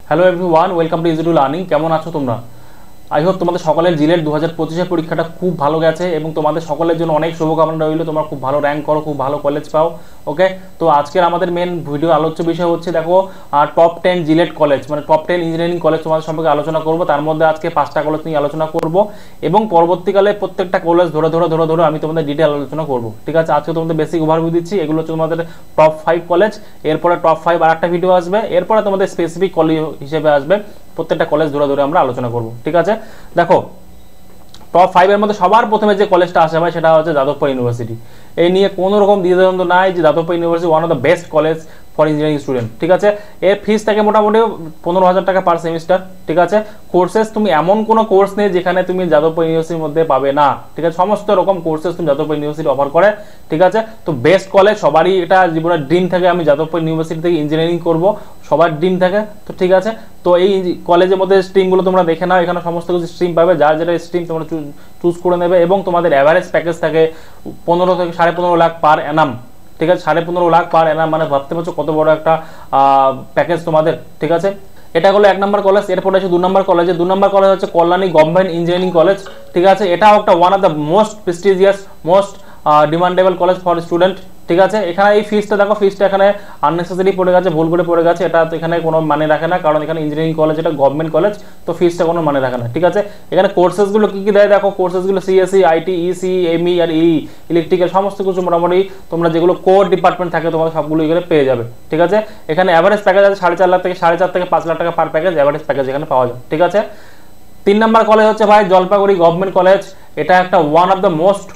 Hello everyone, welcome to easy to learning. কেমন আছো তোমরা? আই হোপ তোমাদের সকলের জিলেট 2025 পরীক্ষাটা খুব ভালো গেছে এবং তোমাদের সকলের জন্য অনেক শুভকামনা রইল। তোমরা খুব ভালো র্যাঙ্ক করো, খুব ভালো কলেজ পাও। ওকে, তো আজকের আমাদের মেন ভিডিও আলোচ্য বিষয় হচ্ছে দেখো টপ 10 জিলেট কলেজ, মানে টপ 10 ইঞ্জিনিয়ারিং কলেজ তোমাদের সম্পর্কে আলোচনা করব। তার মধ্যে আজকে 5টা কলেজ নিয়ে আলোচনা করব এবং পরবর্তীকালে প্রত্যেকটা কলেজ ধরে আমি তোমাদের ডিটেল আলোচনা করব। ঠিক আছে, আজকে তোমাদের বেসিক ওভারভিউ দিচ্ছি। এগুলো হচ্ছে তোমাদের টপ 5 কলেজ। এরপরে টপ 5 আর একটা ভিডিও আসবে, এরপরে তোমাদের স্পেসিফিক কলেজ হিসেবে আসবে। প্রত্যেকটা কলেজ ধরে আমরা আলোচনা করব। ঠিক আছে, দেখো টপ 5 এর মধ্যে সবার প্রথমে যে কলেজটা আসে ভাই, সেটা হচ্ছে যাদবপুর ইউনিভার্সিটি। এই নিয়ে কোনো রকম দ্বিধাদ্বন্দ্ব নাই যে Jadavpur university one of the best college for engineering student. ঠিক আছে, এর ফিস থাকে মোটামুটি 15,000 টাকা পার সেমিস্টার। ঠিক আছে, কোর্সেস তুমি এমন কোনো কোর্স নেই যেখানে তুমি যাদবপুর ইউনিভার্সিটির মধ্যে পাবে না। ঠিক আছে, সমস্ত রকম কোর্সেস তুমি যাদবপুর ইউনিভার্সিটি অফার করে। ঠিক আছে, তো বেস্ট কলেজ, সবারই এটা জীবনের ড্রিম থাকে আমি যাদবপুর ইউনিভার্সিটি থেকে ইঞ্জিনিয়ারিং করব, সবার ড্রিম থাকে। তো ঠিক আছে, তো এই কলেজের মধ্যে স্ট্রিমগুলো তোমরা দেখে নাও, এখানে সমস্ত কিছু স্ট্রিম পাবে, যার যেটা স্ট্রিম তোমরা চুজ করে নেবে। এবং তোমাদের অ্যাভারেজ প্যাকেজ থাকে 15 থেকে 15.5 লাখ পার অ্যানাম। ঠিক আছে, 15.5 লাখ পার অ্যানাম, মানে ভাবতে পারছো কত বড় একটা প্যাকেজ তোমাদের। ঠিক আছে, এটা হলো 1 নম্বর কলেজ। এরপরে আছে 2 নম্বর কলেজ। 2 নম্বর কলেজ হচ্ছে কল্যাণী গভর্নমেন্ট ইঞ্জিনিয়ারিং কলেজ। ঠিক আছে, এটাও একটা one of the most prestigious, most demandable college for student. ঠিক আছে, এখানে এই ফিসটা দেখো, ফিসটা এখানে আননেসেসারি পড়ে গেছে, ভুল করে পড়ে গেছে। এটা তো এখানে কোনো মানে রাখে না, কারণ এখানে ইঞ্জিনিয়ারিং কলেজ, এটা গভর্নমেন্ট কলেজ, তো ফিসটা কোনো মানে রাখে না। ঠিক আছে, এখানে কোর্সেসগুলো কী কী দেয় দেখো, কোর্সেসগুলো সিএসসি, আইটি, ইসি, এমই আর ই, ইলেকট্রিক্যাল, সমস্ত কিছু মোটামুটি তোমরা যেগুলো কোর ডিপার্টমেন্ট থাকে তোমাদের সবগুলো এখানে পেয়ে যাবে। ঠিক আছে, এখানে অ্যাভারেজ প্যাকেজ আছে 4.5 লাখ থেকে 4.5 থেকে 5 লাখ টাকা পার প্যাকেজ, অ্যাভারেজ প্যাকেজ এখানে পাওয়া যায়। ঠিক আছে, 3 নম্বর কলেজ হচ্ছে ভাই জলপাইগুড়ি গভর্নমেন্ট কলেজ। এটা একটা one of the most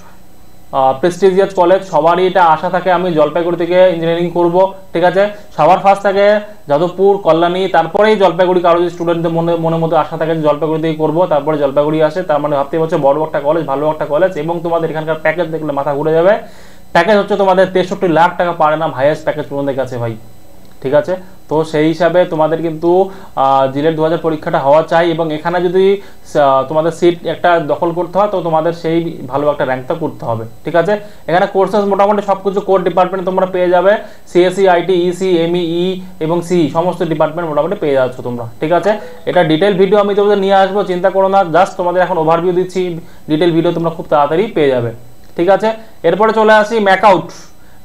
prestigious college, সবারই এটা আশা থাকে আমি জলপাইগুড়ি থেকে ইঞ্জিনিয়ারিং করব। ঠিক আছে, সবার ফার্স্ট থাকে যাদবপুর, কল্যাণী, তারপরেই জলপাইগুড়ি। কারো যদি স্টুডেন্টদের মনের মধ্যে আশা থাকে যে জলপাইগুড়ি থেকে করবো, তারপরে জলপাইগুড়ি আসে, তার মানে ভাবতে পারছো বড় একটা কলেজ, ভালো একটা কলেজ। এবং তোমাদের এখানকার প্যাকেজ দেখলে মাথা ঘুরে যাবে। প্যাকেজ হচ্ছে তোমাদের 63 লাখ টাকা পারে না, হাইয়েস্ট প্যাকেজ তোমাদের কাছে ভাই। ঠিক আছে, তো সেই হিসাবে তোমাদের কিন্তু জিলেট 2000 পরীক্ষাটা হওয়া চাই। এবং এখানে যদি তোমাদের সিট একটা দখল করতে হয়, তো তোমাদের সেই ভালো একটা র্যাঙ্কটা করতে হবে। ঠিক আছে, এখানে কোর্সেস মোটামুটি সব কিছু কোর ডিপার্টমেন্ট তোমরা পেয়ে যাবে, সিএসসি, আইটি, ইসি, এমই, ই এবং সি, সমস্ত ডিপার্টমেন্ট মোটামুটি পেয়ে যাচ্ছ তোমরা। ঠিক আছে, এটা ডিটেল ভিডিও আমি তোমাদের নিয়ে আসবো, চিন্তা করো না, জাস্ট তোমাদের এখন ওভারভিউ দিচ্ছি, ডিটেল ভিডিও তোমরা খুব তাড়াতাড়ি পেয়ে যাবে। ঠিক আছে, এরপরে চলে আসি ম্যাকআউট।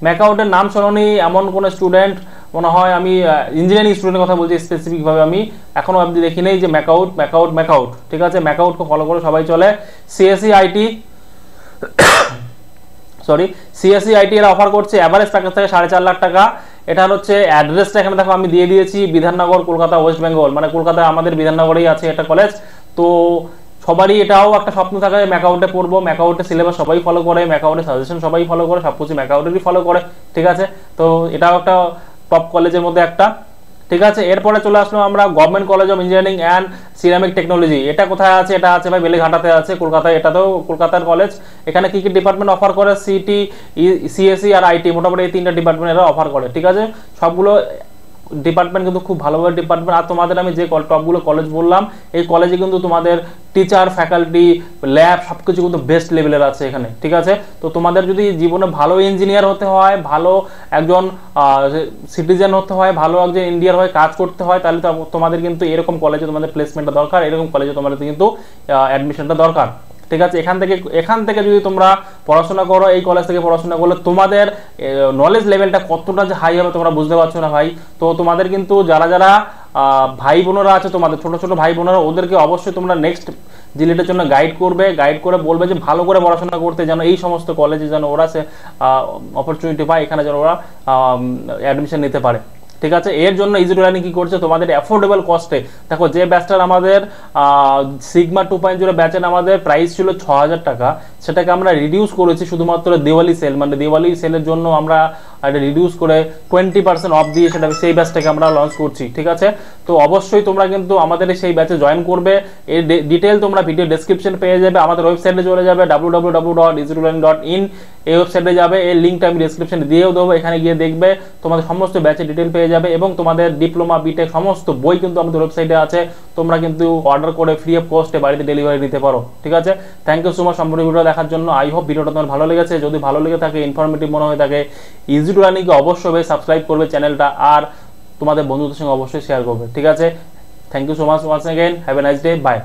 ম্যাকআউটের নাম শোনোনি এমন কোনো স্টুডেন্ট মনে হয়, আমি ইঞ্জিনিয়ারিং স্টুডেন্টের কথা বলছি স্পেসিফিকভাবে, আমি এখনও অবধি দেখি নেই যে ম্যাকআউট। ঠিক আছে, ম্যাকআউটকে ফলো করে সবাই চলে। সিএসসি, আইটি, সিএসসি, আইটি এরা অফার করছে অ্যাভারেজ প্যাকেজ থেকে 4.5 লাখ টাকা। এটা হচ্ছে অ্যাড্রেসটা এখানে দেখো আমি দিয়ে দিয়েছি, বিধাননগর, কলকাতা, ওয়েস্ট বেঙ্গল, মানে কলকাতায় আমাদের বিধাননগরেই আছে এটা কলেজ। তো সবারই এটাও একটা স্বপ্ন থাকে ম্যাকআউটে পড়বো, ম্যাকআউটে সিলেবাস সবাই ফলো করে, ম্যাকআউটে সাজেশন সবাই ফলো করে, সব কিছু ম্যাকআউটেরই ফলো করে। ঠিক আছে, তো এটাও একটা টপ কলেজের মধ্যে একটা। ঠিক আছে, এরপরে চলে আসলো আমরা government college of engineering and ceramic technology. এটা কোথায় আছে? এটা আছে ভাই বেলেঘাটাতে আছে, কলকাতায়। এটাতেও কলকাতার কলেজ। এখানে কি কি ডিপার্টমেন্ট অফার করে? সিটি, সিএসসি আর আইটি, মোটামুটি এই 3টা ডিপার্টমেন্ট এরা অফার করে। ঠিক আছে, সবগুলো ডিপার্টমেন্ট কিন্তু খুব ভালো ভালো ডিপার্টমেন্ট। আর তোমাদের আমি যে টপগুলো কলেজ বললাম, এই কলেজে কিন্তু তোমাদের টিচার, ফ্যাকাল্টি, ল্যাব সবকিছু কিন্তু বেস্ট লেভেলের আছে এখানে। ঠিক আছে, তো তোমাদের যদি জীবনে ভালো ইঞ্জিনিয়ার হতে হয়, ভালো একজন সিটিজেন হতে হয়, ভালো একজন ইন্ডিয়ার হয়ে কাজ করতে হয়, তাহলে তোমাদের কিন্তু এরকম কলেজে তোমাদের প্লেসমেন্টটা দরকার, এরকম কলেজে তোমাদের কিন্তু অ্যাডমিশনটা দরকার। ঠিক আছে, এখান থেকে যদি তোমরা পড়াশোনা করো, এই কলেজ থেকে পড়াশোনা করলে তোমাদের নলেজ লেভেলটা কতটা যে হাই হবে তোমরা বুঝতে পারছো না ভাই। তো তোমাদের কিন্তু যারা যারা ভাই বোনেরা আছে, তোমাদের ছোট ছোট ভাই বোনেরা, ওদেরকে অবশ্যই তোমরা নেক্সট জিলেটের জন্য গাইড করে বলবে যে ভালো করে পড়াশোনা করতে, যেন এই সমস্ত কলেজে যেন ওরা সে অপরচুনিটি পায়, এখানে যেন ওরা অ্যাডমিশন নিতে পারে। ঠিক আছে, এর জন্য ইজি টু লার্নিং কি করছে, তোমাদের অ্যাফোর্ডেবল কস্টে, দেখো যে ব্যাচটার আমাদের সিগমা 2.0 ব্যাচের আমাদের প্রাইস ছিল 6,000 টাকা, সেটাকে আমরা রিডিউস করেছি শুধুমাত্র দিওয়ালি সেল, মানে দিওয়ালি সেলের জন্য আমরা এটা রিডিউস করে 20% অফ দিয়ে সেটা সেই ব্যাচটাকে আমরা লঞ্চ করছি। ঠিক আছে, তো অবশ্যই তোমরা কিন্তু আমাদের সেই ব্যাচে জয়েন করবে। এই ডিটেল তোমরা ভিডিও ডেসক্রিপশন পেয়ে যাবে, আমাদের ওয়েবসাইটে চলে যাবে www.easytolearning.in, এই ওয়েবসাইটে যাবে, এই লিঙ্কটা আমি ডেসক্রিপশনে দিয়েও দেবো, এখানে গিয়ে দেখবে তোমাদের সমস্ত ব্যাচের ডিটেল পেয়ে যাবে। এবং তোমাদের ডিপ্লোমা, বিটেক সমস্ত বই কিন্তু আমাদের ওয়েবসাইটে আছে, তোমরা কিন্তু অর্ডার করে ফ্রি অফ কস্টে বাড়িতে ডেলিভারি নিতে পারো। ঠিক আছে, থ্যাংক ইউ সো মাচ সম্পূর্ণ ভিডিও দেখার জন্য। আই হোপ ভিডিওটা তোমার ভালো লেগেছে। যদি ভালো লেগে থাকে, ইনফরমেটিভ মনে হয়ে থাকে, ইজি টু লার্নিংকে অবশ্যই সাবস্ক্রাইব করবে চ্যানেলটা, আর তোমাদের বন্ধুদের সঙ্গে অবশ্যই শেয়ার করবে। ঠিক আছে, thank you so much once again, have a nice day, by.